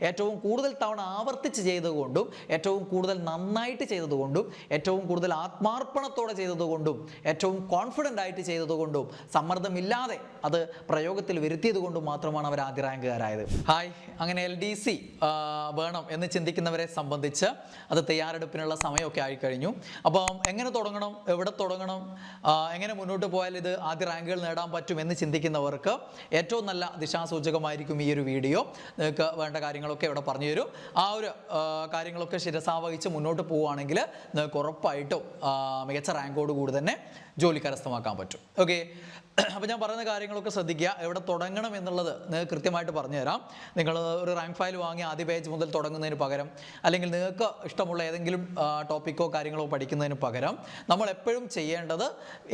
ഏറ്റവും കൂടുതൽ തവണ ആവർത്തിച്ച് ചെയ്തതുകൊണ്ടും ഏറ്റവും കൂടുതൽ നന്നായിട്ട് ചെയ്തതുകൊണ്ടും ഏറ്റവും കൂടുതൽ ആത്മാർപ്പണത്തോടെ ചെയ്തതുകൊണ്ടും ഏറ്റവും കോൺഫിഡൻ്റ് ആയിട്ട് ചെയ്തതുകൊണ്ടും സമ്മർദ്ദമില്ലാതെ അത് പ്രയോഗത്തിൽ വരുത്തിയത് കൊണ്ടും മാത്രമാണ് അവർ ആദ്യ റാങ്കുകാരായത്. ഹായ്, അങ്ങനെ LDC വേണം എന്ന് ചിന്തിക്കുന്നവരെ സംബന്ധിച്ച് അത് തയ്യാറെടുപ്പിനുള്ള സമയമൊക്കെ ആയിക്കഴിഞ്ഞു. അപ്പം എങ്ങനെ തുടങ്ങണം, എവിടെ തുടങ്ങണം, എങ്ങനെ മുന്നോട്ട് പോയാൽ ഇത് ആദ്യ റാങ്കുകൾ നേടാൻ പറ്റും എന്ന് ചിന്തിക്കുന്നവർക്ക് ഏറ്റവും നല്ല ദിശാസൂചകമായിരിക്കും ഈ ഒരു വീഡിയോ. നിങ്ങൾക്ക് വേണ്ട കാര്യങ്ങളൊക്കെ ഇവിടെ പറഞ്ഞു തരും. ആ ഒരു കാര്യങ്ങളൊക്കെ ശിരസാവഹിച്ച് മുന്നോട്ട് പോവുകയാണെങ്കിൽ നിങ്ങൾക്ക് ഉറപ്പായിട്ടും മികച്ച റാങ്കോട് കൂടി തന്നെ ജോലി കരസ്ഥമാക്കാൻ പറ്റും. ഓക്കെ, അപ്പോൾ ഞാൻ പറയുന്ന കാര്യങ്ങളൊക്കെ ശ്രദ്ധിക്കുക. എവിടെ തുടങ്ങണം എന്നുള്ളത് നിങ്ങൾക്ക് കൃത്യമായിട്ട് പറഞ്ഞു തരാം. നിങ്ങൾ ഒരു റാങ്ക് ഫയൽ വാങ്ങി ആദ്യ പേജ് മുതൽ തുടങ്ങുന്നതിന് പകരം, അല്ലെങ്കിൽ നിങ്ങൾക്ക് ഇഷ്ടമുള്ള ഏതെങ്കിലും ടോപ്പിക്കോ കാര്യങ്ങളോ പഠിക്കുന്നതിന് പകരം നമ്മൾ എപ്പോഴും ചെയ്യേണ്ടത്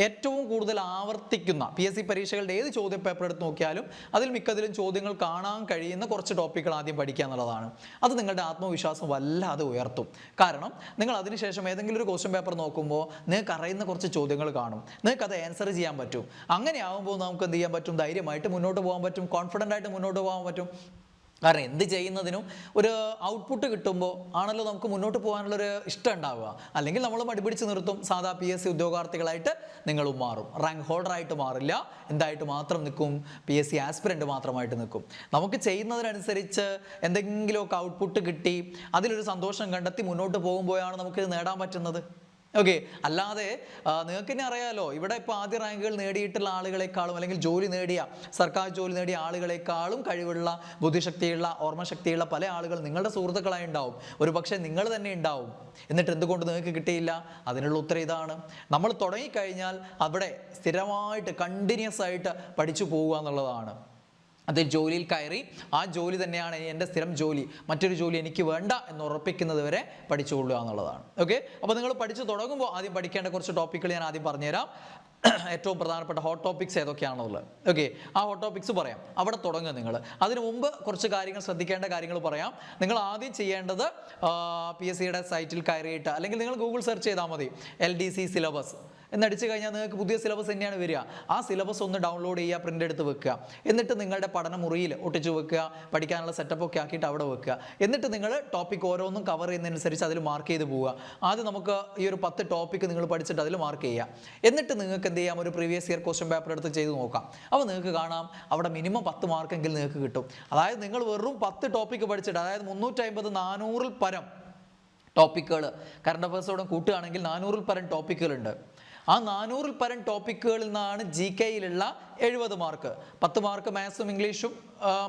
ഏറ്റവും കൂടുതൽ ആവർത്തിക്കുന്ന PSC പരീക്ഷകളുടെ ഏത് ചോദ്യ പേപ്പർ എടുത്ത് നോക്കിയാലും അതിൽ മിക്കതിലും ചോദ്യങ്ങൾ കാണാൻ കഴിയുന്ന കുറച്ച് ടോപ്പിക്കുകൾ ആദ്യം പഠിക്കുക എന്നുള്ളതാണ്. അത് നിങ്ങളുടെ ആത്മവിശ്വാസം വല്ലാതെ ഉയർത്തും. കാരണം നിങ്ങൾ അതിനുശേഷം ഏതെങ്കിലും ഒരു ക്വസ്റ്റ്യൻ പേപ്പർ നോക്കുമ്പോൾ നിങ്ങൾക്ക് അറിയുന്ന കുറച്ച് ചോദ്യങ്ങൾ കാണും, നിങ്ങൾക്ക് അത് ആൻസർ ചെയ്യാൻ പറ്റും. അങ്ങനെ ആവുമ്പോൾ നമുക്ക് എന്ത് ചെയ്യാൻ പറ്റും? ധൈര്യമായിട്ട് മുന്നോട്ട് പോകാൻ പറ്റും, കോൺഫിഡൻ്റ് ആയിട്ട് മുന്നോട്ട് പോകാൻ പറ്റും. കാരണം എന്ത് ചെയ്യുന്നതിനും ഒരു ഔട്ട്പുട്ട് കിട്ടുമ്പോൾ ആണല്ലോ നമുക്ക് മുന്നോട്ട് പോകാനുള്ളൊരു ഇഷ്ടം ഉണ്ടാവുക. അല്ലെങ്കിൽ നമ്മൾ മടിപിടിച്ച് നിർത്തും. സാധാ PSC ഉദ്യോഗാർത്ഥികളായിട്ട് നിങ്ങളും മാറും. റാങ്ക് ഹോൾഡറായിട്ട് മാറില്ല. എന്തായിട്ട് മാത്രം നിൽക്കും? PSC ആസ്പിരൻ്റ് മാത്രമായിട്ട് നിൽക്കും. നമുക്ക് ചെയ്യുന്നതിനനുസരിച്ച് എന്തെങ്കിലുമൊക്കെ ഔട്ട്പുട്ട് കിട്ടി അതിലൊരു സന്തോഷം കണ്ടെത്തി മുന്നോട്ട് പോകുമ്പോഴാണ് നമുക്കിത് നേടാൻ പറ്റുന്നത്. ഓക്കെ, അല്ലാതെ നിങ്ങൾക്ക് തന്നെ അറിയാലോ, ഇവിടെ ഇപ്പോൾ ആദ്യ റാങ്കുകൾ നേടിയിട്ടുള്ള ആളുകളെക്കാളും അല്ലെങ്കിൽ ജോലി നേടിയ സർക്കാർ ജോലി നേടിയ ആളുകളെക്കാളും കഴിവുള്ള, ബുദ്ധിശക്തിയുള്ള, ഓർമ്മശക്തിയുള്ള പല ആളുകൾ നിങ്ങളുടെ സുഹൃത്തുക്കളായി ഉണ്ടാവും. ഒരു പക്ഷേ നിങ്ങൾ തന്നെ ഉണ്ടാവും. എന്നിട്ട് എന്തുകൊണ്ട് നിങ്ങൾക്ക് കിട്ടിയില്ല? അതിനുള്ള ഉത്തരം ഇതാണ്. നമ്മൾ തുടങ്ങിക്കഴിഞ്ഞാൽ അവിടെ സ്ഥിരമായിട്ട് കണ്ടിന്യൂസ് ആയിട്ട് പഠിച്ചു പോവുക എന്നുള്ളതാണ്. അത് ജോലിയിൽ കയറി ആ ജോലി തന്നെയാണ് എൻ്റെ സ്ഥിരം ജോലി, മറ്റൊരു ജോലി എനിക്ക് വേണ്ട എന്ന് ഉറപ്പിക്കുന്നത് വരെ പഠിച്ചുകൊള്ളുക എന്നുള്ളതാണ്. ഓക്കെ, അപ്പോൾ നിങ്ങൾ പഠിച്ചു തുടങ്ങുമ്പോൾ ആദ്യം പഠിക്കേണ്ട കുറച്ച് ടോപ്പിക്കുകൾ ഞാൻ ആദ്യം പറഞ്ഞുതരാം. ഏറ്റവും പ്രധാനപ്പെട്ട ഹോട്ട് ടോപ്പിക്സ് ഏതൊക്കെയാണുള്ളത്. ഓക്കെ, ആ ഹോട്ട് ടോപ്പിക്സ് പറയാം. അവിടെ തുടങ്ങുക നിങ്ങൾ. അതിനു മുമ്പ് കുറച്ച് കാര്യങ്ങൾ ശ്രദ്ധിക്കേണ്ട കാര്യങ്ങൾ പറയാം. നിങ്ങൾ ആദ്യം ചെയ്യേണ്ടത് PSCയുടെ സൈറ്റിൽ കയറിയിട്ട്, അല്ലെങ്കിൽ നിങ്ങൾ ഗൂഗിൾ സെർച്ച് ചെയ്താൽ മതി LDC സിലബസ് എന്നടിച്ചു കഴിഞ്ഞാൽ നിങ്ങൾക്ക് പുതിയ സിലബസ് തന്നെയാണ് വരിക. ആ സിലബസ് ഒന്ന് ഡൗൺലോഡ് ചെയ്യുക, പ്രിൻ്റ് എടുത്ത് വെക്കുക. എന്നിട്ട് നിങ്ങളുടെ പഠനമുറിയിൽ ഒട്ടിച്ച് വെക്കുക. പഠിക്കാനുള്ള സെറ്റപ്പ് ഒക്കെ ആക്കിയിട്ട് അവിടെ വെക്കുക. എന്നിട്ട് നിങ്ങൾ ടോപ്പിക് ഓരോന്നും കവർ ചെയ്യുന്നതനുസരിച്ച് അതിൽ മാർക്ക് ചെയ്ത് പോവുക. ആദ്യം നമുക്ക് ഈ ഒരു 10 ടോപ്പിക്ക് നിങ്ങൾ പഠിച്ചിട്ട് അതിൽ മാർക്ക് ചെയ്യുക. എന്നിട്ട് നിങ്ങൾക്ക് എന്ത് ചെയ്യാം? ഒരു പ്രീവിയസ് ഇയർ ക്വസ്റ്റ്യൻ പേപ്പർ എടുത്ത് ചെയ്ത് നോക്കാം. അപ്പോൾ നിങ്ങൾക്ക് കാണാം അവിടെ മിനിമം 10 മാർക്കെങ്കിലും നിങ്ങൾക്ക് കിട്ടും. അതായത് നിങ്ങൾ വെറും 10 ടോപ്പിക്ക് പഠിച്ചിട്ട്, അതായത് 350 400-ൽ പരം ടോപ്പിക്കുകൾ കറണ്ട് അഫയേഴ്സോടെ കൂട്ടുകയാണെങ്കിൽ 400-ൽ പരം ടോപ്പിക്കുകളുണ്ട്. ആ 400-ൽ പരം ടോപ്പിക്കുകളിൽ നിന്നാണ് GKയിലുള്ള 70 മാർക്ക്. 10 മാർക്ക് മാത്സും ഇംഗ്ലീഷും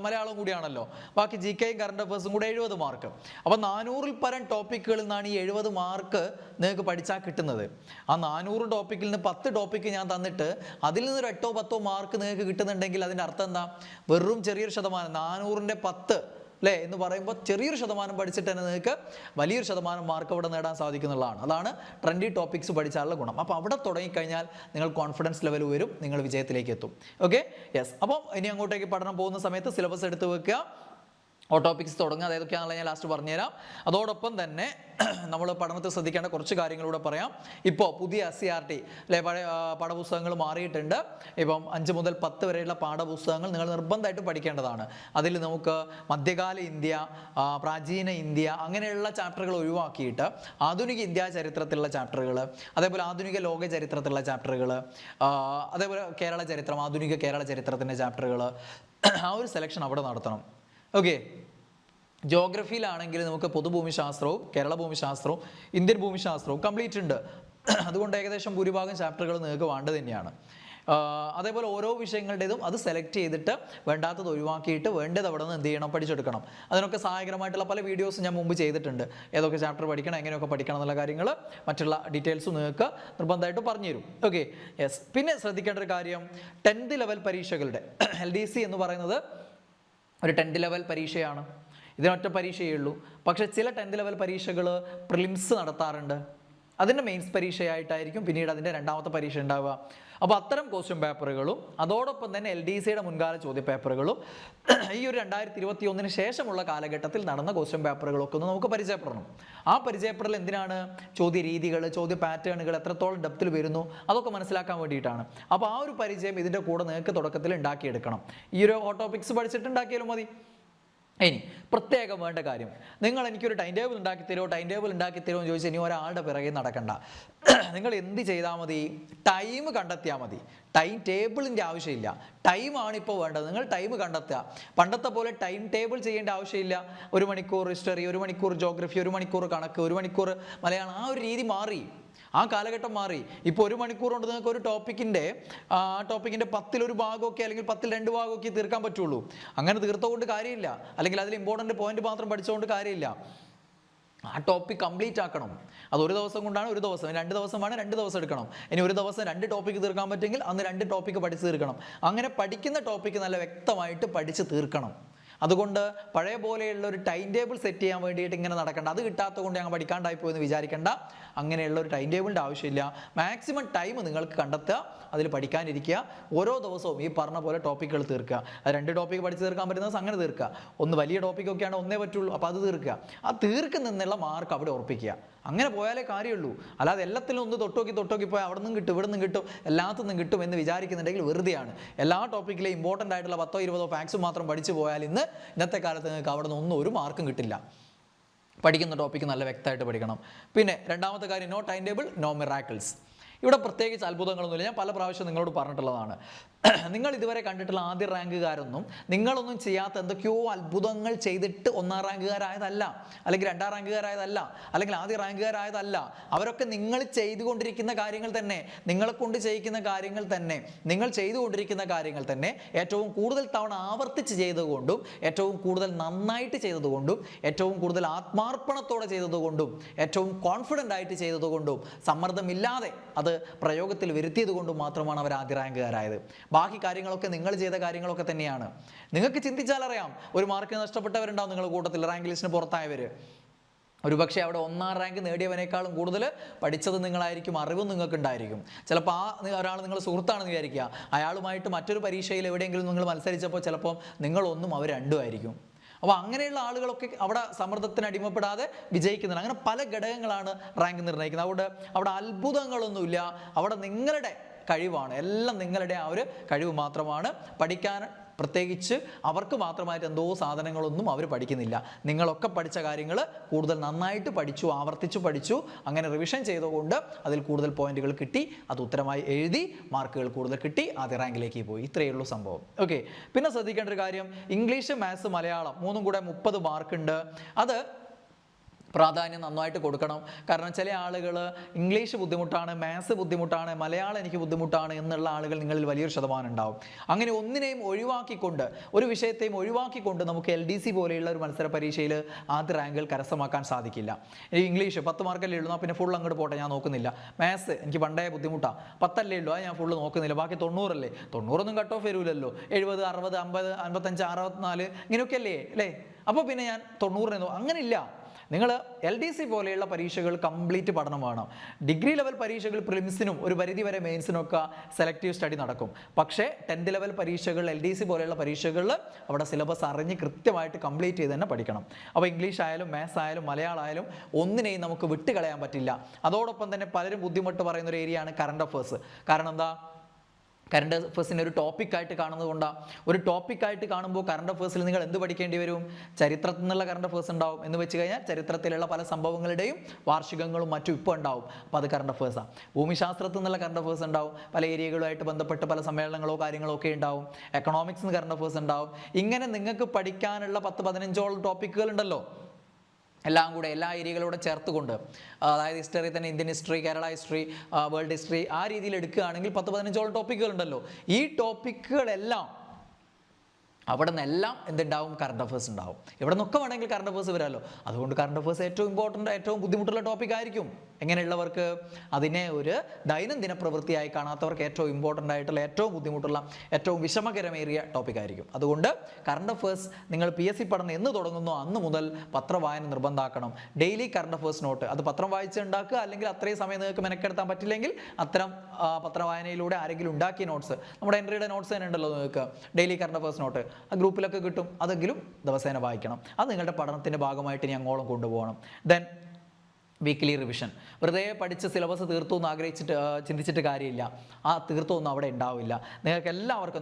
മലയാളവും കൂടിയാണല്ലോ. ബാക്കി GKയും കറണ്ട് അഫയേഴ്സും കൂടെ 70 മാർക്ക്. അപ്പോൾ 400-ൽ പരം ടോപ്പിക്കുകളിൽ നിന്നാണ് ഈ 70 മാർക്ക് നിങ്ങൾക്ക് പഠിച്ചാൽ കിട്ടുന്നത്. ആ 400 ടോപ്പിക്കിൽ നിന്ന് 10 ടോപ്പിക്ക് ഞാൻ തന്നിട്ട് അതിൽ നിന്നൊരു 8 10 മാർക്ക് നിങ്ങൾക്ക് കിട്ടുന്നുണ്ടെങ്കിൽ അതിൻ്റെ അർത്ഥം എന്താ? വെറും ചെറിയൊരു ശതമാനം, 400-ന്റെ 10 അല്ലേ എന്ന് പറയുമ്പോൾ ചെറിയൊരു ശതമാനം പഠിച്ചിട്ട് തന്നെ നിങ്ങൾക്ക് വലിയൊരു ശതമാനം മാർക്ക് അവിടെ നേടാൻ സാധിക്കുന്നുള്ളതാണ്. അതാണ് ട്രെൻഡി ടോപ്പിക്സ് പഠിച്ചാലുള്ള ഗുണം. അപ്പോൾ അവിടെ തുടങ്ങിക്കഴിഞ്ഞാൽ നിങ്ങൾ കോൺഫിഡൻസ് ലെവൽ വരും, നിങ്ങൾ വിജയത്തിലേക്ക് എത്തും. Okay, yes. അപ്പം ഇനി അങ്ങോട്ടേക്ക് പഠനം പോകുന്ന സമയത്ത് സിലബസ് എടുത്ത് വെക്കുക, ടോപ്പിക്സ് തുടങ്ങുക. അതൊക്കെയാണല്ലോ ഞാൻ ലാസ്റ്റ് പറഞ്ഞുതരാം. അതോടൊപ്പം തന്നെ നമ്മൾ പഠനത്തിൽ ശ്രദ്ധിക്കേണ്ട കുറച്ച് കാര്യങ്ങളൂടെ പറയാം. ഇപ്പോൾ പുതിയ SCERT അല്ലെ, പഴയ പാഠപുസ്തകങ്ങൾ മാറിയിട്ടുണ്ട്. ഇപ്പം 5 മുതൽ 10 വരെയുള്ള പാഠപുസ്തകങ്ങൾ നിങ്ങൾ നിർബന്ധമായിട്ട് പഠിക്കേണ്ടതാണ്. അതിൽ നമുക്ക് മധ്യകാല ഇന്ത്യ, പ്രാചീന ഇന്ത്യ അങ്ങനെയുള്ള ചാപ്റ്ററുകൾ ഒഴിവാക്കിയിട്ട് ആധുനിക ഇന്ത്യ ചരിത്രത്തിലുള്ള ചാപ്റ്ററുകൾ, അതേപോലെ ആധുനിക ലോക ചരിത്രത്തിലുള്ള ചാപ്റ്ററുകൾ, അതേപോലെ കേരള ചരിത്രം, ആധുനിക കേരള ചരിത്രത്തിൻ്റെ ചാപ്റ്ററുകൾ, ആ ഒരു സെലക്ഷൻ അവിടെ നടത്തണം. ഓക്കെ, ജോഗ്രഫിയിലാണെങ്കിൽ നമുക്ക് പൊതുഭൂമിശാസ്ത്രവും കേരള ഭൂമിശാസ്ത്രവും ഇന്ത്യൻ ഭൂമിശാസ്ത്രവും കംപ്ലീറ്റ് ഉണ്ട്. അതുകൊണ്ട് ഏകദേശം ഭൂരിഭാഗം ചാപ്റ്ററുകൾ നിങ്ങൾക്ക് വേണ്ടത് തന്നെയാണ്. അതേപോലെ ഓരോ വിഷയങ്ങളുടേതും അത് സെലക്ട് ചെയ്തിട്ട് വേണ്ടാത്തത് ഒഴിവാക്കിയിട്ട് വേണ്ടത് അവിടെ നിന്ന് എന്ത് ചെയ്യണം? പഠിച്ചെടുക്കണം. അതിനൊക്കെ സഹായകരമായിട്ടുള്ള പല വീഡിയോസ് ഞാൻ മുമ്പ് ചെയ്തിട്ടുണ്ട്. ഏതൊക്കെ ചാപ്റ്റർ പഠിക്കണം, എങ്ങനെയൊക്കെ പഠിക്കണം എന്നുള്ള കാര്യങ്ങൾ, മറ്റുള്ള ഡീറ്റെയിൽസും നിങ്ങൾക്ക് നിർബന്ധമായിട്ട് പറഞ്ഞു തരും. Okay, yes. പിന്നെ ശ്രദ്ധിക്കേണ്ട ഒരു കാര്യം, 10th ലെവൽ പരീക്ഷകളുടെ LDC എന്ന് പറയുന്നത് ഒരു 10th ലെവൽ പരീക്ഷയാണ്. ഇതിനൊറ്റ പരീക്ഷയേ ഉള്ളൂ. പക്ഷേ ചില 10th ലെവൽ പരീക്ഷകൾ പ്രിലിംസ് നടത്താറുണ്ട്. അതിൻ്റെ മെയിൻസ് പരീക്ഷയായിട്ടായിരിക്കും പിന്നീട് അതിൻ്റെ രണ്ടാമത്തെ പരീക്ഷ ഉണ്ടാവുക. അപ്പോൾ അത്തരം ക്വസ്റ്റ്യൻ പേപ്പറുകളും അതോടൊപ്പം തന്നെ LDCയുടെ മുൻകാല ചോദ്യ പേപ്പറുകളും ഈ ഒരു 2021 ശേഷമുള്ള കാലഘട്ടത്തിൽ നടന്ന ക്വസ്റ്റ്യൻ പേപ്പറുകളൊക്കെ ഒന്ന് നമുക്ക് പരിചയപ്പെടണം. ആ പരിചയപ്പെടൽ എന്തിനാണ്? ചോദ്യ രീതികൾ, ചോദ്യ പാറ്റേണുകൾ എത്രത്തോളം ഡെപ്തിൽ വരുന്നു അതൊക്കെ മനസ്സിലാക്കാൻ വേണ്ടിയിട്ടാണ്. അപ്പോൾ ആ ഒരു പരിചയം ഇതിൻ്റെ കൂടെ നിങ്ങൾക്ക് തുടക്കത്തിൽ ഉണ്ടാക്കിയെടുക്കണം. ഈ ഒരു ടോപ്പിക്സ് പഠിച്ചിട്ട് ഉണ്ടാക്കിയാലും മതി. ഇനി പ്രത്യേകം വേണ്ട കാര്യം, നിങ്ങൾ എനിക്കൊരു ടൈം ടേബിൾ ഉണ്ടാക്കി തരുമോ എന്ന് ചോദിച്ചാൽ ഇനി ഒരാളുടെ പിറകെ നടക്കണ്ട. നിങ്ങൾ എന്ത് ചെയ്താൽ മതി? ടൈം കണ്ടെത്തിയാൽ മതി. ടൈം ടേബിളിൻ്റെ ആവശ്യമില്ല, ടൈമാണ് ഇപ്പോൾ വേണ്ടത്. നിങ്ങൾ ടൈം കണ്ടെത്തുക. പണ്ടത്തെ പോലെ ടൈം ടേബിൾ ചെയ്യേണ്ട ആവശ്യമില്ല. 1 മണിക്കൂർ ഹിസ്റ്ററി, 1 മണിക്കൂർ ജോഗ്രഫി, 1 മണിക്കൂർ കണക്ക്, 1 മണിക്കൂർ മലയാളം, ആ ഒരു രീതി മാറി, ആ കാലഘട്ടം മാറി. ഇപ്പോൾ 1 മണിക്കൂർ കൊണ്ട് നിങ്ങൾക്ക് ഒരു ടോപ്പിക്കിൻ്റെ 10-1 ഭാഗമൊക്കെ അല്ലെങ്കിൽ 10-2 ഭാഗമൊക്കെ തീർക്കാൻ പറ്റുള്ളൂ. അങ്ങനെ തീർത്തുകൊണ്ട് കാര്യമില്ല, അല്ലെങ്കിൽ അതിൽ ഇമ്പോർട്ടൻ്റ് പോയിന്റ് മാത്രം പഠിച്ചുകൊണ്ട് കാര്യമില്ല. ആ ടോപ്പിക് കംപ്ലീറ്റ് ആക്കണം. അത് 1 ദിവസം കൊണ്ടാണ് 1 ദിവസം, 2 ദിവസമാണ് 2 ദിവസം എടുക്കണം. ഇനി 1 ദിവസം 2 ടോപ്പിക്ക് തീർക്കാൻ പറ്റുമെങ്കിൽ അന്ന് 2 ടോപ്പിക്ക് പഠിച്ച് തീർക്കണം. അങ്ങനെ പഠിക്കുന്ന ടോപ്പിക്ക് നല്ല വ്യക്തമായിട്ട് പഠിച്ച് തീർക്കണം. അതുകൊണ്ട് പഴയ പോലെയുള്ള ഒരു ടൈം ടേബിൾ സെറ്റ് ചെയ്യാൻ വേണ്ടിയിട്ട് ഇങ്ങനെ നടക്കണ്ട. അത് കിട്ടാത്തത് കൊണ്ട് ഞങ്ങൾ പഠിക്കാണ്ടായി പോയെന്ന് വിചാരിക്കേണ്ട. അങ്ങനെയുള്ള ഒരു ടൈം ടേബിളിൻ്റെ ആവശ്യമില്ല. മാക്സിമം ടൈം നിങ്ങൾക്ക് കണ്ടെത്തുക, അതിൽ പഠിക്കാനിരിക്കുക. ഓരോ ദിവസവും ഈ പറഞ്ഞ പോലെ ടോപ്പിക്കുകൾ തീർക്കുക. അത് 2 ടോപ്പിക്ക് പഠിച്ച് തീർക്കാൻ പറ്റുന്ന ദിവസം അങ്ങനെ തീർക്കുക. ഒന്ന് വലിയ ടോപ്പിക്കൊക്കെയാണ് 1 പറ്റുള്ളൂ, അപ്പോൾ അത് തീർക്കുക. ആ തീർക്കുന്നുള്ള മാർക്ക് അവിടെ ഉറപ്പിക്കുക. അങ്ങനെ പോയാലേ കാര്യമുള്ളൂ. അല്ലാതെ എല്ലാത്തിലും ഒന്ന് തൊട്ടോക്കി പോയാൽ അവിടെ നിന്നും കിട്ടും, ഇവിടെ നിന്നും കിട്ടും, എല്ലാത്തിനും കിട്ടും എന്ന് വിചാരിക്കുന്നുണ്ടെങ്കിൽ വെറുതെയാണ്. എല്ലാ ടോപ്പിക്കിലെ ഇമ്പോർട്ടൻ്റ് ആയിട്ടുള്ള 10-20 ഫാക്ട്സ് മാത്രം പഠിച്ചു പോയാൽ ഇന്നത്തെ കാലത്ത് നിങ്ങൾക്ക് അവിടെ നിന്ന് ഒരു മാർക്കും കിട്ടില്ല. പഠിക്കുന്ന ടോപ്പിക്ക് നല്ല വ്യക്തമായിട്ട് പഠിക്കണം. പിന്നെ രണ്ടാമത്തെ കാര്യം, no timetable no miracles. ഇവിടെ പ്രത്യേകിച്ച് അത്ഭുതങ്ങളൊന്നുമില്ല. ഞാൻ പല പ്രാവശ്യം നിങ്ങളോട് പറഞ്ഞിട്ടുള്ളതാണ്. നിങ്ങൾ ഇതുവരെ കണ്ടിട്ടുള്ള ആദ്യ റാങ്കുകാരൊന്നും നിങ്ങളൊന്നും ചെയ്യാത്ത എന്തൊക്കെയോ അത്ഭുതങ്ങൾ ചെയ്തിട്ട് 1-ാം റാങ്കുകാരായതല്ല, അല്ലെങ്കിൽ 2-ാം റാങ്കുകാരായതല്ല, അല്ലെങ്കിൽ ആദ്യ റാങ്കുകാരായതല്ല. അവരൊക്കെ നിങ്ങൾ ചെയ്തുകൊണ്ടിരിക്കുന്ന കാര്യങ്ങൾ തന്നെ, നിങ്ങളെ കൊണ്ട് ചെയ്യിക്കുന്ന കാര്യങ്ങൾ തന്നെ, നിങ്ങൾ ചെയ്തുകൊണ്ടിരിക്കുന്ന കാര്യങ്ങൾ തന്നെ ഏറ്റവും കൂടുതൽ തവണ ആവർത്തിച്ച് ചെയ്തുകൊണ്ടും, ഏറ്റവും കൂടുതൽ നന്നായിട്ട് ചെയ്തതുകൊണ്ടും, ഏറ്റവും കൂടുതൽ ആത്മാർപ്പണത്തോടെ ചെയ്തതുകൊണ്ടും, ഏറ്റവും കോൺഫിഡൻ്റ് ആയിട്ട് ചെയ്തതുകൊണ്ടും, സമ്മർദ്ദമില്ലാതെ അത് പ്രയോഗത്തിൽ വരുത്തിയത് കൊണ്ടും മാത്രമാണ് അവർ ആദ്യ റാങ്കുകാരായത്. ബാക്കി കാര്യങ്ങളൊക്കെ നിങ്ങൾ ചെയ്ത കാര്യങ്ങളൊക്കെ തന്നെയാണ്. നിങ്ങൾക്ക് ചിന്തിച്ചാൽ അറിയാം, ഒരു മാർക്ക് നഷ്ടപ്പെട്ടവരുണ്ടാവും നിങ്ങളുടെ കൂട്ടത്തിൽ, റാങ്ക് ലിസ്റ്റിന് പുറത്തായവർ. ഒരുപക്ഷെ അവിടെ 1-ാം റാങ്ക് നേടിയവനേക്കാളും കൂടുതൽ പഠിച്ചത് നിങ്ങളായിരിക്കും, അറിവും നിങ്ങൾക്ക് ഉണ്ടായിരിക്കും. ചിലപ്പോൾ ഒരാൾ നിങ്ങൾ സുഹൃത്താണെന്ന് വിചാരിക്കുക, അയാളുമായിട്ട് മറ്റൊരു പരീക്ഷയിൽ എവിടെയെങ്കിലും നിങ്ങൾ മത്സരിച്ചപ്പോൾ ചിലപ്പോൾ നിങ്ങൾ 1-ഉം അവർ 2-ഉം ആയിരിക്കും. അപ്പോൾ അങ്ങനെയുള്ള ആളുകളൊക്കെ അവിടെ സമ്മർദ്ദത്തിന് അടിമപ്പെടാതെ വിജയിക്കുന്നുണ്ട്. അങ്ങനെ പല ഘടകങ്ങളാണ് റാങ്ക് നിർണ്ണയിക്കുന്നത്. അതുകൊണ്ട് അവിടെ അത്ഭുതങ്ങളൊന്നുമില്ല. അവിടെ നിങ്ങളുടെ കഴിവാണ്, എല്ലാം നിങ്ങളുടെ ആ ഒരു കഴിവ് മാത്രമാണ്. പഠിക്കാൻ പ്രത്യേകിച്ച് അവർക്ക് മാത്രമായിട്ട് എന്തോ സാധനങ്ങളൊന്നും അവർ പഠിക്കുന്നില്ല. നിങ്ങളൊക്കെ പഠിച്ച കാര്യങ്ങൾ കൂടുതൽ നന്നായിട്ട് പഠിച്ചു, ആവർത്തിച്ചു പഠിച്ചു, അങ്ങനെ റിവിഷൻ ചെയ്തുകൊണ്ട് അതിൽ കൂടുതൽ പോയിന്റുകൾ കിട്ടി, അത് ഉത്തരമായി എഴുതി, മാർക്കുകൾ കൂടുതൽ കിട്ടി, ആദ്യ റാങ്കിലേക്ക് പോയി. ഇത്രയേ ഉള്ളൂ സംഭവം. ഓക്കെ. പിന്നെ ശ്രദ്ധിക്കേണ്ട ഒരു കാര്യം, ഇംഗ്ലീഷ്, മാത്സ്, മലയാളം 3-ഉം കൂടെ 30 മാർക്കുണ്ട്. അത് പ്രാധാന്യം നന്നായിട്ട് കൊടുക്കണം. കാരണം ചില ആളുകൾ ഇംഗ്ലീഷ് ബുദ്ധിമുട്ടാണ്, മാത്സ് ബുദ്ധിമുട്ടാണ്, മലയാളം എനിക്ക് ബുദ്ധിമുട്ടാണ് എന്നുള്ള ആളുകൾ നിങ്ങളിൽ വലിയൊരു ശതമാനം ഉണ്ടാവും. അങ്ങനെ ഒന്നിനെയും ഒഴിവാക്കിക്കൊണ്ട്, ഒരു വിഷയത്തെയും ഒഴിവാക്കിക്കൊണ്ട് നമുക്ക് LDC പോലെയുള്ള ഒരു മത്സര പരീക്ഷയിൽ ആദ്യ റാങ്കുകൾ കരസ്ഥമാക്കാൻ സാധിക്കില്ല. ഇംഗ്ലീഷ് 10 മാർക്കല്ലേ ഉള്ളൂ, പിന്നെ ഫുൾ അങ്ങോട്ട് പോട്ടെ, ഞാൻ നോക്കുന്നില്ല. മാത്സ് എനിക്ക് പണ്ടേ ബുദ്ധിമുട്ടാണ്, 10 അല്ലേ ഉള്ളൂ, അത് ഞാൻ ഫുള്ള് നോക്കുന്നില്ല. ബാക്കി 90 അല്ലേ, 90 കട്ട് ഓഫ് വരൂലല്ലോ, 70, 60, 50, 55, 64 ഇങ്ങനെയൊക്കെ അല്ലേ. അപ്പോൾ പിന്നെ ഞാൻ 90 അങ്ങനെ ഇല്ല. നിങ്ങൾ LDC പോലെയുള്ള പരീക്ഷകൾ കംപ്ലീറ്റ് പഠനം വേണം. ഡിഗ്രി ലെവൽ പരീക്ഷകൾ പ്രിലിംസിനും ഒരു പരിധി വരെ മെയിൻസിനൊക്കെ സെലക്റ്റീവ് സ്റ്റഡി നടക്കും. പക്ഷേ 10th ലെവൽ പരീക്ഷകൾ, LDC പോലെയുള്ള പരീക്ഷകളിൽ അവിടെ സിലബസ് അറിഞ്ഞ് കൃത്യമായിട്ട് കംപ്ലീറ്റ് ചെയ്ത് തന്നെ പഠിക്കണം. അപ്പോൾ ഇംഗ്ലീഷ് ആയാലും മാത്സ് ആയാലും മലയാളം ആയാലും ഒന്നിനെയും നമുക്ക് വിട്ടുകളയാൻ പറ്റില്ല. അതോടൊപ്പം തന്നെ പലരും ബുദ്ധിമുട്ട് പറയുന്ന ഒരു ഏരിയയാണ് കറണ്ട് അഫേഴ്സ്. കാരണം എന്താ? കറണ്ട് അഫേഴ്സിനെ ഒരു ടോപ്പിക്കായിട്ട് കാണുന്നത് കൊണ്ടാണ്. ഒരു ടോപ്പിക്കായിട്ട് കാണുമ്പോൾ കറണ്ട് അഫേഴ്സിൽ നിങ്ങൾ എന്ത് പഠിക്കേണ്ടി വരും? ചരിത്രത്തിൽ നിന്നുള്ള കറണ്ട് അഫേഴ്സ് ഉണ്ടാവും. എന്ന് വെച്ച് കഴിഞ്ഞാൽ ചരിത്രത്തിലുള്ള പല സംഭവങ്ങളുടെയും വാർഷികങ്ങളും മറ്റും ഇപ്പോൾ ഉണ്ടാവും. അപ്പോൾ അത് കറണ്ട് അഫേഴ്സാണ്. ഭൂമിശാസ്ത്രത്തിൽ നിന്നുള്ള കറണ്ട് അഫേഴ്സ് ഉണ്ടാവും. പല ഏരിയകളുമായിട്ട് ബന്ധപ്പെട്ട് പല സമ്മേളനങ്ങളോ കാര്യങ്ങളോ ഒക്കെ ഉണ്ടാവും. എക്കണോമിക്സിന് കറണ്ട് അഫേഴ്സ് ഉണ്ടാവും. ഇങ്ങനെ നിങ്ങൾക്ക് പഠിക്കാനുള്ള 10-15ഓളം ടോപ്പിക്കുകൾ ഉണ്ടല്ലോ. എല്ലാം കൂടെ എല്ലാ ഏരിയകളോടെ ചേർത്തുകൊണ്ട്, അതായത് ഹിസ്റ്ററി തന്നെ Indian history, Kerala history, world history, ആ രീതിയിൽ എടുക്കുകയാണെങ്കിൽ 10-15ഓളം ടോപ്പിക്കുകൾ ഉണ്ടല്ലോ. ഈ ടോപ്പിക്കുകളെല്ലാം അവിടെ നിന്നെല്ലാം എന്തുണ്ടാവും? കറണ്ട് അഫേഴ്സ് ഉണ്ടാവും. ഇവിടെ നിന്നൊക്കെ വേണമെങ്കിൽ കറണ്ട് അഫേഴ്സ് വരാമല്ലോ. അതുകൊണ്ട് കറണ്ട് അഫേഴ്സ് ഏറ്റവും ഇമ്പോർട്ടൻ്റ്, ഏറ്റവും ബുദ്ധിമുട്ടുള്ള ടോപ്പിക് ആയിരിക്കും. എങ്ങനെയുള്ളവർക്ക്? അതിനെ ഒരു ദൈനംദിന പ്രവൃത്തിയായി കാണാത്തവർക്ക് ഏറ്റവും ഇമ്പോർട്ടൻ്റ് ആയിട്ടുള്ള, ഏറ്റവും ബുദ്ധിമുട്ടുള്ള, ഏറ്റവും വിഷമകരമേറിയ ടോപ്പിക് ആയിരിക്കും. അതുകൊണ്ട് കറണ്ട് അഫേഴ്സ് നിങ്ങൾ PSC പഠനം എന്ന് തുടങ്ങുന്നോ അന്ന് മുതൽ പത്രവായന നിർബന്ധമാക്കണം. ഡെയിലി കറണ്ട് അഫേഴ്സ് നോട്ട്, അത് പത്രം വായിച്ച് ഉണ്ടാക്കുക, അല്ലെങ്കിൽ അത്രയും സമയം നിങ്ങൾക്ക് മെനക്കെടുത്താൻ പറ്റില്ലെങ്കിൽ അത്തരം പത്രവായനയിലൂടെ ആരെങ്കിലും ഉണ്ടാക്കിയ നോട്ട്സ്, നമ്മുടെ എൻട്രിയുടെ നോട്ട്സ് തന്നെ ഉണ്ടല്ലോ നിങ്ങൾക്ക്, ഡെയിലി കറണ്ട് അഫേഴ്സ് നോട്ട്, ആ ഗ്രൂപ്പിലൊക്കെ കിട്ടും. അതെങ്കിലും ദിവസേന വായിക്കണം. അത് നിങ്ങളുടെ പഠനത്തിൻ്റെ ഭാഗമായിട്ട് ഇനി അങ്ങോളം കൊണ്ടുപോകണം. Then weekly revision. വെറുതെ പഠിച്ച് സിലബസ് തീർത്തു എന്ന് ചിന്തിച്ചിട്ട് കാര്യമില്ല. ആ തീർത്തൊന്നും അവിടെ ഉണ്ടാവില്ല.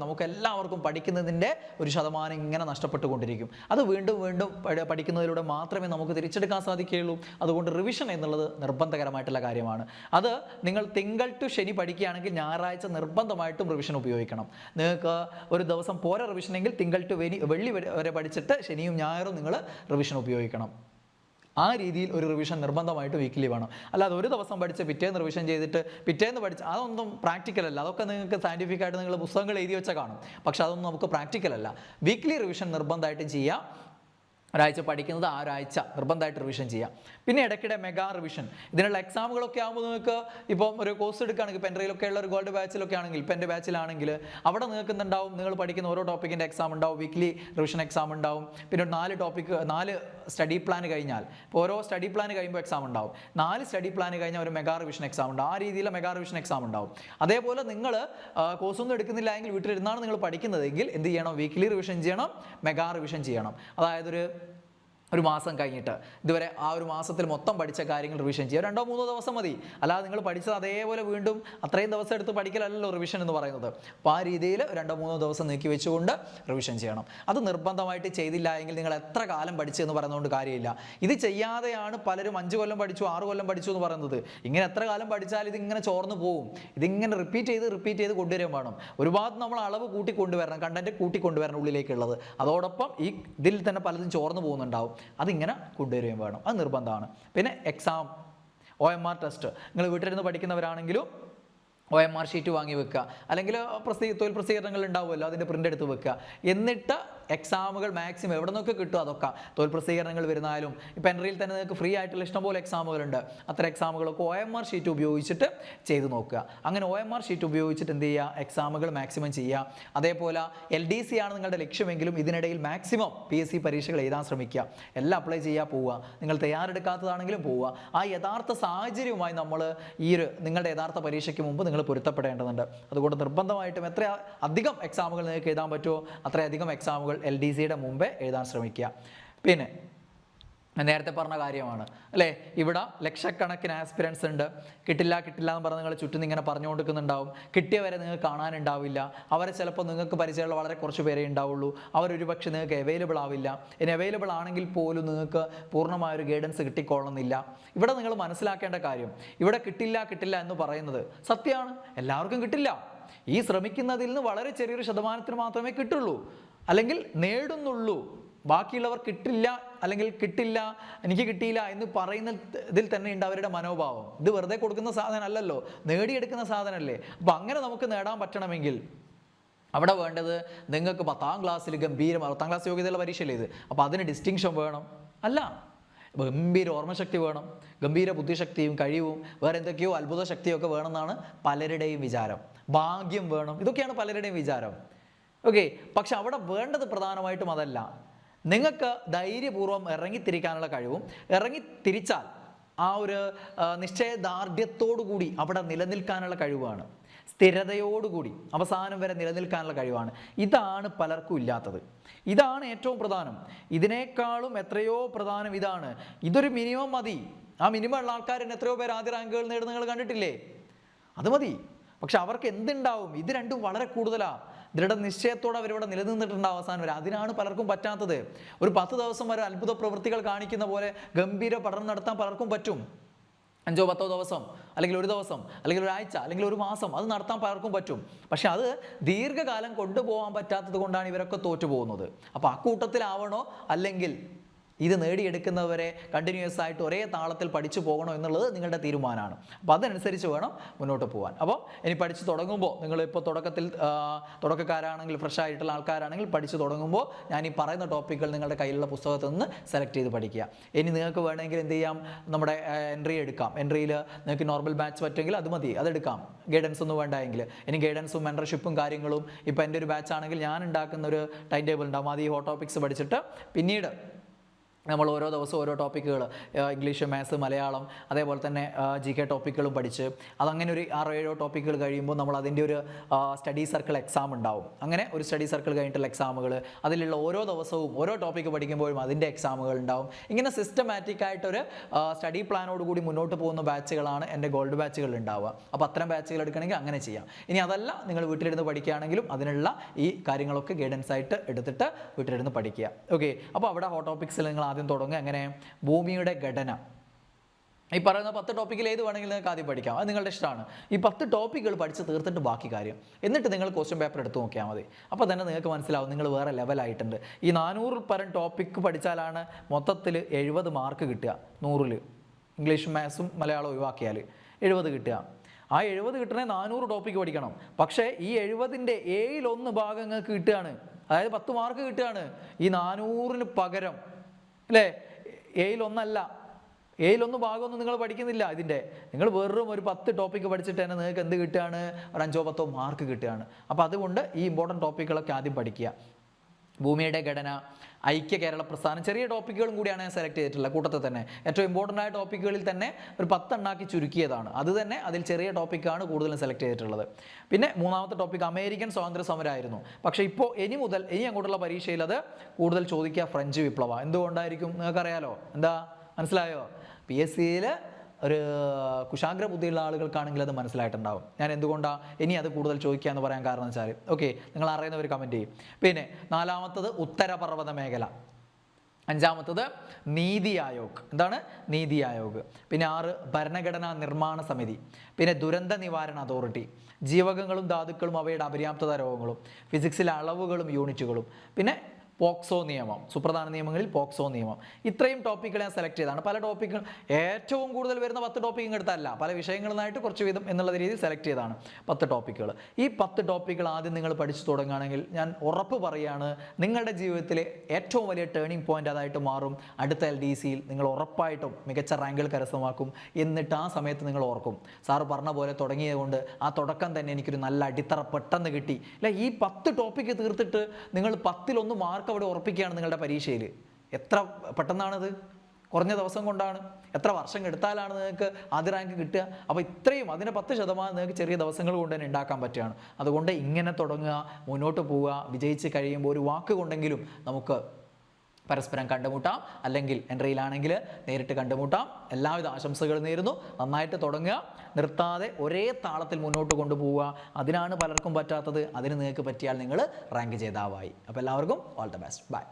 നമുക്ക് എല്ലാവർക്കും പഠിക്കുന്നതിൻ്റെ ഒരു ശതമാനം ഇങ്ങനെ നഷ്ടപ്പെട്ടുകൊണ്ടിരിക്കും. അത് വീണ്ടും വീണ്ടും പഠിക്കുന്നതിലൂടെ മാത്രമേ നമുക്ക് തിരിച്ചെടുക്കാൻ സാധിക്കുകയുള്ളൂ. അതുകൊണ്ട് റിവിഷൻ എന്നുള്ളത് നിർബന്ധകരമായിട്ടുള്ള കാര്യമാണ്. അത് നിങ്ങൾ തിങ്കൾ ടു ശനി പഠിക്കുകയാണെങ്കിൽ ഞായറാഴ്ച നിർബന്ധമായിട്ടും റിവിഷൻ ഉപയോഗിക്കണം. നിങ്ങൾക്ക് ഒരു ദിവസം പോരെ റിവിഷനെങ്കിൽ തിങ്കൾ ടു വെള്ളി വരെ പഠിച്ചിട്ട് ശനിയും ഞായറും നിങ്ങൾ റിവിഷൻ ഉപയോഗിക്കണം. ആ രീതിയിൽ ഒരു റിവിഷൻ നിർബന്ധമായിട്ട് വീക്കിലി വേണം. അല്ലാതെ ഒരു ദിവസം പഠിച്ച് പിറ്റേന്ന് റിവിഷൻ ചെയ്തിട്ട് പിറ്റേന്ന് പഠിച്ച് അതൊന്നും പ്രാക്ടിക്കൽ അല്ല. അതൊക്കെ നിങ്ങൾക്ക് സയൻറ്റിഫിക് ആയിട്ട് നിങ്ങൾ പുസ്തകങ്ങൾ എഴുതി വെച്ച കാണും. പക്ഷെ അതൊന്നും നമുക്ക് പ്രാക്ടിക്കൽ അല്ല. വീക്ക്ലി റിവിഷൻ നിർബന്ധമായിട്ടും ചെയ്യുക. ഒരാഴ്ച പഠിക്കുന്നത് ആ ഒരാഴ്ച നിർബന്ധമായിട്ട് റിവിഷൻ ചെയ്യാം. പിന്നെ ഇടയ്ക്കിടെ മെഗാ റിവിഷൻ. ഇതിനുള്ള എക്സാമുകളൊക്കെ ആകുമ്പോൾ നിങ്ങൾക്ക് ഇപ്പം ഒരു കോഴ്സ് എടുക്കുകയാണെങ്കിൽ പെൻട്രയിലൊക്കെ ഉള്ള ഒരു ഗോൾഡ് ബാച്ചിലൊക്കെ ആണെങ്കിൽ ഇപ്പം എൻ്റെ ബാച്ചിലാണെങ്കിൽ അവിടെ നിങ്ങൾക്ക് എന്തുണ്ടാവും, നിങ്ങൾ പഠിക്കുന്ന ഓരോ ടോപ്പിക്കിൻ്റെ എക്സാം ഉണ്ടാവും, വീക്ക്ലി റിവിഷൻ എക്സാം ഉണ്ടാവും. പിന്നെ 4 സ്റ്റഡി പ്ലാൻ കഴിഞ്ഞാൽ ഇപ്പോൾ ഓരോ സ്റ്റഡി പ്ലാൻ കഴിയുമ്പോൾ എക്സാം ഉണ്ടാവും. 4 സ്റ്റഡി പ്ലാൻ കഴിഞ്ഞാൽ ഒരു മെഗാ റിവിഷൻ എക്സാം ഉണ്ടാവും. ആ രീതിയിലുള്ള മെഗാ റിവിഷൻ എക്സാം ഉണ്ടാവും. അതേപോലെ നിങ്ങൾ കോഴ്സൊന്നും എടുക്കുന്നില്ല എങ്കിൽ വീട്ടിലിരുന്നാണ് നിങ്ങൾ പഠിക്കുന്നതെങ്കിൽ എന്ത് ചെയ്യണം, വീക്ക്ലി റിവിഷൻ ചെയ്യണം, മെഗാ റിവിഷൻ ചെയ്യണം. അതായത് ഒരു മാസം കഴിഞ്ഞിട്ട് ഇതുവരെ ആ ഒരു മാസത്തിൽ മൊത്തം പഠിച്ച കാര്യങ്ങൾ റിവിഷൻ ചെയ്യുക. 2-3 ദിവസം മതി. അല്ലാതെ നിങ്ങൾ പഠിച്ചത് അതേപോലെ വീണ്ടും അത്രയും ദിവസം എടുത്ത് പഠിക്കലല്ലോ റിവിഷൻ എന്ന് പറയുന്നത്. അപ്പോൾ ആ രീതിയിൽ 2-3 ദിവസം നീക്കി വെച്ചുകൊണ്ട് റിവിഷൻ ചെയ്യണം. അത് നിർബന്ധമായിട്ട് ചെയ്തില്ല എങ്കിൽ നിങ്ങൾ എത്ര കാലം പഠിച്ചു എന്ന് പറയുന്നതുകൊണ്ട് കാര്യമില്ല. ഇത് ചെയ്യാതെയാണ് പലരും 5 കൊല്ലം പഠിച്ചു 6 കൊല്ലം പഠിച്ചു എന്ന് പറയുന്നത്. ഇങ്ങനെ എത്ര കാലം പഠിച്ചാൽ ഇതിങ്ങനെ ചോർന്ന് പോകും. ഇതിങ്ങനെ റിപ്പീറ്റ് ചെയ്ത് കൊണ്ടുവരാൻ വേണം. ഒരുപാട് നമ്മൾ അളവ് കൂട്ടിക്കൊണ്ടുവരണം, കണ്ടന്റ് കൂട്ടിക്കൊണ്ടുവരണം ഉള്ളിലേക്കുള്ളത്. അതോടൊപ്പം ഇതിൽ തന്നെ പലതും ചോർന്ന് പോകുന്നുണ്ടാവും. അതിങ്ങനെ കൊണ്ടുവരികയും വേണം. അത് നിർബന്ധമാണ്. പിന്നെ എക്സാം, OMR ടെസ്റ്റ് നിങ്ങൾ വീട്ടിലിരുന്ന് പഠിക്കുന്നവരാണെങ്കിലും OMR ഷീറ്റ് വാങ്ങി വെക്കുക. അല്ലെങ്കിൽ തൊഴിൽ പ്രസിദ്ധീകരണങ്ങൾ ഉണ്ടാവുമല്ലോ, അതിൻ്റെ പ്രിൻ്റ് എടുത്ത് വെക്കുക. എന്നിട്ട് എക്സാമുകൾ മാക്സിമം എവിടെ നിന്നൊക്കെ കിട്ടും അതൊക്കെ തൊഴിൽ പ്രസിദ്ധീകരണങ്ങൾ വരുന്നാലും ഇപ്പം പെൻട്രിയിൽ തന്നെ നിങ്ങൾക്ക് ഫ്രീ ആയിട്ടുള്ള ഇഷ്ടംപോലെ എക്സാമുകളുണ്ട്. അത്തരം എക്സാമുകളൊക്കെ OMR ഷീറ്റ് ഉപയോഗിച്ചിട്ട് ചെയ്ത് നോക്കുക. അങ്ങനെ OMR ഷീറ്റ് ഉപയോഗിച്ചിട്ട് എന്ത് ചെയ്യുക, എക്സാമുകൾ മാക്സിമം ചെയ്യുക. അതേപോലെ LDC ആണ് നിങ്ങളുടെ ലക്ഷ്യമെങ്കിലും ഇതിനിടയിൽ മാക്സിമം PSC പരീക്ഷകൾ എഴുതാൻ ശ്രമിക്കുക. എല്ലാം അപ്ലൈ ചെയ്യാൻ പോവുക. നിങ്ങൾ തയ്യാറെടുക്കാത്തതാണെങ്കിലും പോവുക. ആ യഥാർത്ഥ സാഹചര്യവുമായി നിങ്ങളുടെ യഥാർത്ഥ പരീക്ഷയ്ക്ക് മുമ്പ് നിങ്ങൾ പൊരുത്തപ്പെടേണ്ടതുണ്ട്. അതുകൊണ്ട് നിർബന്ധമായിട്ടും എത്ര അധികം എക്സാമുകൾ നിങ്ങൾക്ക് എഴുതാൻ പറ്റുമോ അത്രയധികം എക്സാമുകൾ LDCയുടെ മുമ്പേ എഴുതാൻ ശ്രമിക്കുക. പിന്നെ നേരത്തെ പറഞ്ഞ കാര്യമാണ് അല്ലേ, ഇവിടെ ലക്ഷക്കണക്കിന് ആസ്പിരൻസ് ഉണ്ട്. കിട്ടില്ല എന്ന് പറഞ്ഞ് നിങ്ങൾ ചുറ്റും ഇങ്ങനെ പറഞ്ഞുകൊണ്ടിരിക്കുന്നുണ്ടാവും. കിട്ടിയവരെ നിങ്ങൾക്ക് കാണാനുണ്ടാവില്ല. അവരെ ചിലപ്പോൾ നിങ്ങൾക്ക് പരിചയമുള്ള വളരെ കുറച്ച് പേരേ ഉണ്ടാവുള്ളൂ. അവരൊരു പക്ഷേ നിങ്ങൾക്ക് അവൈലബിൾ ആവില്ല. ഇനി അവൈലബിൾ ആണെങ്കിൽ പോലും നിങ്ങൾക്ക് പൂർണ്ണമായൊരു ഗൈഡൻസ് കിട്ടിക്കൊള്ളുന്നില്ല. ഇവിടെ നിങ്ങൾ മനസ്സിലാക്കേണ്ട കാര്യം, ഇവിടെ കിട്ടില്ല എന്ന് പറയുന്നത് സത്യമാണ്. എല്ലാവർക്കും കിട്ടില്ല. ഈ ശ്രമിക്കുന്നതിൽ നിന്ന് വളരെ ചെറിയൊരു ശതമാനത്തിന് മാത്രമേ കിട്ടുള്ളൂ, അല്ലെങ്കിൽ നേടുന്നുള്ളൂ. ബാക്കിയുള്ളവർ എനിക്ക് കിട്ടിയില്ല എന്ന് പറയുന്നതിൽ തന്നെ ഉണ്ട് അവരുടെ മനോഭാവം. ഇത് വെറുതെ കൊടുക്കുന്ന സാധനം അല്ലല്ലോ, നേടിയെടുക്കുന്ന സാധനമല്ലേ. അപ്പം അങ്ങനെ നമുക്ക് നേടാൻ പറ്റണമെങ്കിൽ അവിടെ വേണ്ടത് നിങ്ങൾക്ക് 10ാം ക്ലാസ്സിൽ 10ാം ക്ലാസ് യോഗ്യതയുള്ള പരീക്ഷയല്ലേ ഇത്. അപ്പോൾ അതിന് ഡിസ്റ്റിങ്ഷൻ വേണം, അല്ല ഗംഭീര ഓർമ്മശക്തി വേണം, ഗംഭീര ബുദ്ധിശക്തിയും കഴിവും വേറെ എന്തൊക്കെയോ അത്ഭുത ശക്തിയൊക്കെ വേണമെന്നാണ് പലരുടെയും വിചാരം. ഭാഗ്യം വേണം, ഇതൊക്കെയാണ് പലരുടെയും വിചാരം. ഓക്കെ, പക്ഷെ അവിടെ വേണ്ടത് പ്രധാനമായിട്ടും അതല്ല. നിങ്ങൾക്ക് ധൈര്യപൂർവ്വം ഇറങ്ങിത്തിരിക്കാനുള്ള കഴിവും ഇറങ്ങിത്തിരിച്ചാൽ ആ ഒരു നിശ്ചയദാർഢ്യത്തോടുകൂടി അവിടെ നിലനിൽക്കാനുള്ള കഴിവാണ്. സ്ഥിരതയോടുകൂടി അവസാനം വരെ നിലനിൽക്കാനുള്ള കഴിവാണ്. ഇതാണ് പലർക്കും ഇല്ലാത്തത്. ഇതാണ് ഏറ്റവും പ്രധാനം. ഇതിനേക്കാളും എത്രയോ പ്രധാനം ഇതാണ്. ഇതൊരു മിനിമം മതി. ആ മിനിമം ഉള്ള ആൾക്കാർ എത്രയോ പേർ ആദ്യ റാങ്കുകൾ നേടുന്ന നിങ്ങൾ കണ്ടിട്ടില്ലേ? അത് മതി. പക്ഷെ അവർക്ക് എന്തുണ്ടാവും? ഇത് രണ്ടും വളരെ കൂടുതലാണ്. ദൃഢനിശ്ചയത്തോടെ അവരിവിടെ നിലനിന്നിട്ടുണ്ടാവും അവസാനം വരെ. അതിനാണ് പലർക്കും പറ്റാത്തത്. ഒരു 10 ദിവസം വരെ അത്ഭുത പ്രവൃത്തികൾ കാണിക്കുന്ന പോലെ ഗംഭീര പഠനം നടത്താൻ പലർക്കും പറ്റും. 5-10 ദിവസം, അല്ലെങ്കിൽ ഒരു ദിവസം, അല്ലെങ്കിൽ ഒരാഴ്ച, അല്ലെങ്കിൽ ഒരു മാസം അത് നടത്താൻ പലർക്കും പറ്റും. പക്ഷെ അത് ദീർഘകാലം കൊണ്ടുപോകാൻ പറ്റാത്തത് കൊണ്ടാണ് ഇവരൊക്കെ തോറ്റുപോകുന്നത്. അപ്പോൾ ആ കൂട്ടത്തിലാവണോ അല്ലെങ്കിൽ ഇത് നേടിയെടുക്കുന്നവരെ കണ്ടിന്യൂസ് ആയിട്ട് ഒരേ താളത്തിൽ പഠിച്ചു പോകണോ എന്നുള്ളത് നിങ്ങളുടെ തീരുമാനമാണ്. അപ്പോൾ അതനുസരിച്ച് വേണം മുന്നോട്ട് പോകാൻ. അപ്പോൾ ഇനി പഠിച്ചു തുടങ്ങുമ്പോൾ നിങ്ങളിപ്പോൾ തുടക്കക്കാരാണെങ്കിൽ ഫ്രഷ് ആയിട്ടുള്ള ആൾക്കാരാണെങ്കിൽ പഠിച്ചു തുടങ്ങുമ്പോൾ ഞാൻ ഈ പറയുന്ന ടോപ്പിക്കുകൾ നിങ്ങളുടെ കയ്യിലുള്ള പുസ്തകത്തിൽ നിന്ന് സെലക്ട് ചെയ്ത് പഠിക്കുക. ഇനി നിങ്ങൾക്ക് വേണമെങ്കിൽ എന്ത് ചെയ്യാം, നമ്മുടെ എൻട്രി എടുക്കാം. എൻട്രിയിൽ നിങ്ങൾക്ക് നോർമൽ ബാച്ച് പറ്റുമെങ്കിൽ അത് മതി, അതെടുക്കാം. ഗൈഡൻസ് ഒന്നും വേണ്ടെങ്കിൽ. ഇനി ഗൈഡൻസും മെൻറ്റർഷിപ്പും കാര്യങ്ങളും ഇപ്പോൾ എൻ്റെ ഒരു ബാച്ച് ആണെങ്കിൽ ഞാൻ ഉണ്ടാക്കുന്ന ഒരു ടൈം ടേബിൾ ഉണ്ടാകും. അത് ഈ ഹോട്ട് ടോപ്പിക്സ് പഠിച്ചിട്ട് പിന്നീട് നമ്മൾ ഓരോ ദിവസവും ഓരോ ടോപ്പിക്കുകൾ ഇംഗ്ലീഷ്, മാത്സ്, മലയാളം, അതേപോലെ തന്നെ GK ടോപ്പിക്കുകളും പഠിച്ച് അതങ്ങനെ ഒരു 6-7 ടോപ്പിക്കുകൾ കഴിയുമ്പോൾ നമ്മൾ അതിൻ്റെ ഒരു സ്റ്റഡി സർക്കിൾ എക്സാം ഉണ്ടാവും. അങ്ങനെ ഒരു സ്റ്റഡി സർക്കിൾ കഴിഞ്ഞിട്ടുള്ള എക്സാമുകൾ, അതിലുള്ള ഓരോ ദിവസവും ഓരോ ടോപ്പിക്ക് പഠിക്കുമ്പോഴും അതിൻ്റെ എക്സാമുകൾ ഉണ്ടാവും. ഇങ്ങനെ സിസ്റ്റമാറ്റിക് ആയിട്ടൊരു സ്റ്റഡി പ്ലാനോട് കൂടി മുന്നോട്ട് പോകുന്ന ബാച്ചുകളാണ് എൻ്റെ ഗോൾഡ് ബാച്ചുകൾ ഉണ്ടാവുക. അപ്പോൾ അത്തരം ബാച്ചുകൾ എടുക്കണമെങ്കിൽ അങ്ങനെ ചെയ്യാം. ഇനി അതല്ല, നിങ്ങൾ വീട്ടിലിരുന്ന് പഠിക്കുകയാണെങ്കിലും അതിനുള്ള ഈ കാര്യങ്ങളൊക്കെ ഗൈഡൻസ് ആയിട്ട് എടുത്തിട്ട് വീട്ടിലിരുന്ന് പഠിക്കുക. ഓക്കെ, അപ്പോൾ അവിടെ ഹോട്ട് ടോപ്പിക്സിൽ നിങ്ങൾ ആദ്യം തുടങ്ങുക. എങ്ങനെ? ഭൂമിയുടെ ഘടന. ഈ പറയുന്ന 10 ടോപ്പിക്കിൽ ഏത് വേണമെങ്കിലും നിങ്ങൾക്ക് ആദ്യം പഠിക്കാം, അത് നിങ്ങളുടെ ഇഷ്ടമാണ്. ഈ 10 ടോപ്പിക്കുകൾ പഠിച്ച് തീർത്തിട്ട് ബാക്കി കാര്യം, എന്നിട്ട് നിങ്ങൾ ക്വസ്റ്റ്യൻ പേപ്പർ എടുത്ത് നോക്കിയാൽ മതി. അപ്പോൾ തന്നെ നിങ്ങൾക്ക് മനസ്സിലാവും നിങ്ങൾ വേറെ ലെവലായിട്ടുണ്ട്. ഈ 400 പരം ടോപ്പിക്ക് പഠിച്ചാലാണ് മൊത്തത്തിൽ 70 മാർക്ക് കിട്ടുക. 100-ൽ ഇംഗ്ലീഷും മാത്സും മലയാളം ഒഴിവാക്കിയാൽ 70 കിട്ടുക. ആ 70 കിട്ടണേ 400 ടോപ്പിക്ക് പഠിക്കണം. പക്ഷേ ഈ 70-ൻ്റെ 1/7 ഭാഗം നിങ്ങൾക്ക് കിട്ടുകയാണ്. അതായത് 10 മാർക്ക് കിട്ടുകയാണ്. ഈ 400-ന് പകരം അല്ലേ? 1/7 1 ഭാഗമൊന്നും നിങ്ങൾ പഠിക്കുന്നില്ല. ഇതിൻ്റെ നിങ്ങൾ വെറും ഒരു 10 ടോപ്പിക്ക് പഠിച്ചിട്ട് തന്നെ നിങ്ങൾക്ക് എന്ത് കിട്ടുകയാണ്? ഒരു 5-10 മാർക്ക് കിട്ടുകയാണ്. അപ്പോൾ അതുകൊണ്ട് ഈ ഇമ്പോർട്ടൻറ്റ് ടോപ്പിക്കുകളൊക്കെ ആദ്യം പഠിക്കുക. ഭൂമിയുടെ ഘടന, ഐക്യ കേരള പ്രസ്ഥാനം, ചെറിയ ടോപ്പിക്കുകളും കൂടിയാണ് ഞാൻ സെലക്ട് ചെയ്തിട്ടുള്ളത്. കൂട്ടത്തിൽ തന്നെ ഏറ്റവും ഇമ്പോർട്ടൻ്റ് ആയ ടോപ്പിക്കുകളിൽ തന്നെ ഒരു 10 എണ്ണാക്കി ചുരുക്കിയതാണ്. അത് തന്നെ അതിൽ ചെറിയ ടോപ്പിക്കാണ് കൂടുതലും സെലക്ട് ചെയ്തിട്ടുള്ളത്. പിന്നെ 3ാമത്തെ ടോപ്പിക്ക് അമേരിക്കൻ സ്വാതന്ത്ര്യ സമരമായിരുന്നു. പക്ഷേ ഇപ്പോൾ ഇനി അങ്ങോട്ടുള്ള പരീക്ഷയിൽ അത് കൂടുതൽ ചോദിക്കുക ഫ്രഞ്ച് വിപ്ലവം. എന്തുകൊണ്ടായിരിക്കും നിങ്ങൾക്കറിയാലോ? എന്താ മനസ്സിലായോ? PSCയിൽ ഒരു കുശാഗ്ര ബുദ്ധിയുള്ള ആളുകൾക്കാണെങ്കിൽ അത് മനസ്സിലായിട്ടുണ്ടാവും. ഞാൻ എന്തുകൊണ്ടാണ് ഇനി അത് കൂടുതൽ ചോദിക്കുക എന്ന് പറയാൻ കാരണം വെച്ചാൽ, ഓക്കെ, നിങ്ങൾ അറിയുന്നവർ കമൻറ്റ് ചെയ്യും. പിന്നെ 4ാമത്തത് ഉത്തരപർവ്വത മേഖല. 5ാമത്തത് നീതി ആയോഗ്. എന്താണ് നീതി ആയോഗ്? പിന്നെ 6 ഭരണഘടനാ നിർമ്മാണ സമിതി. പിന്നെ ദുരന്ത നിവാരണ അതോറിറ്റി, ജീവകങ്ങളും ധാതുക്കളും അവയുടെ അപര്യാപ്തത രോഗങ്ങളും, ഫിസിക്സിലെ അളവുകളും യൂണിറ്റുകളും, പിന്നെ പോക്സോ നിയമം, സുപ്രധാന നിയമങ്ങളിൽ പോക്സോ നിയമം. ഇത്രയും ടോപ്പിക്കുകൾ ഞാൻ സെലക്ട് ചെയ്തതാണ്. പല ടോപ്പിക്കുകൾ ഏറ്റവും കൂടുതൽ വരുന്ന 10 ടോപ്പിക്കും എടുത്തല്ല, പല വിഷയങ്ങളിലായിട്ട് കുറച്ച് വീതം എന്നുള്ള രീതിയിൽ സെലക്ട് ചെയ്തതാണ് 10 ടോപ്പിക്കുകൾ. ഈ 10 ടോപ്പിക്കുകൾ ആദ്യം നിങ്ങൾ പഠിച്ചു തുടങ്ങുകയാണെങ്കിൽ ഞാൻ ഉറപ്പ് പറയുകയാണ്, നിങ്ങളുടെ ജീവിതത്തിലെ ഏറ്റവും വലിയ ടേണിംഗ് പോയിന്റ് അതായിട്ട് മാറും. അടുത്ത LDCയിൽ നിങ്ങൾ ഉറപ്പായിട്ടും മികച്ച റാങ്കുകൾ കരസ്ഥമാക്കും. എന്നിട്ട് ആ സമയത്ത് നിങ്ങൾ ഓർക്കും, സാറ് പറഞ്ഞ പോലെ തുടങ്ങിയതുകൊണ്ട് ആ തുടക്കം തന്നെ എനിക്കൊരു നല്ല അടിത്തറ പെട്ടെന്ന് കിട്ടി. അല്ല, ഈ 10 ടോപ്പിക്ക് തീർത്തിട്ട് നിങ്ങൾ 10-1 മാർക്ക് അവിടെ ഉറപ്പിക്കുകയാണ് നിങ്ങളുടെ പരീക്ഷയിൽ. എത്ര പെട്ടെന്നാണത്? കുറഞ്ഞ ദിവസം കൊണ്ടാണ്. എത്ര വർഷം എടുത്താലാണ് നിങ്ങൾക്ക് ആദ്യ റാങ്ക് കിട്ടുക? അപ്പോൾ ഇത്രയും അതിന് 10% നിങ്ങൾക്ക് ചെറിയ ദിവസങ്ങൾ കൊണ്ട് തന്നെ ഉണ്ടാക്കാൻ പറ്റുകയാണ്. അതുകൊണ്ട് ഇങ്ങനെ തുടങ്ങുക, മുന്നോട്ട് പോവുക. വിജയിച്ച് കഴിയുമ്പോൾ ഒരു വാക്ക് കൊണ്ടെങ്കിലും നമുക്ക് പരസ്പരം കണ്ടുമുട്ടാം, അല്ലെങ്കിൽ എൻട്രിയിലാണെങ്കിൽ നേരിട്ട് കണ്ടുമുട്ടാം. എല്ലാവിധ ആശംസകളും നേരുന്നു. നന്നായിട്ട് തുടങ്ങുക, നിർത്താതെ ഒരേ താളത്തിൽ മുന്നോട്ട് കൊണ്ടുപോവുക. അതിനാണ് പലർക്കും പറ്റാത്തത്. അതിന് നിങ്ങൾക്ക് പറ്റിയാൽ നിങ്ങൾ റാങ്ക് ജേതാവായി. അപ്പോൾ എല്ലാവർക്കും ഓൾ ദ ബെസ്റ്റ്. ബൈ.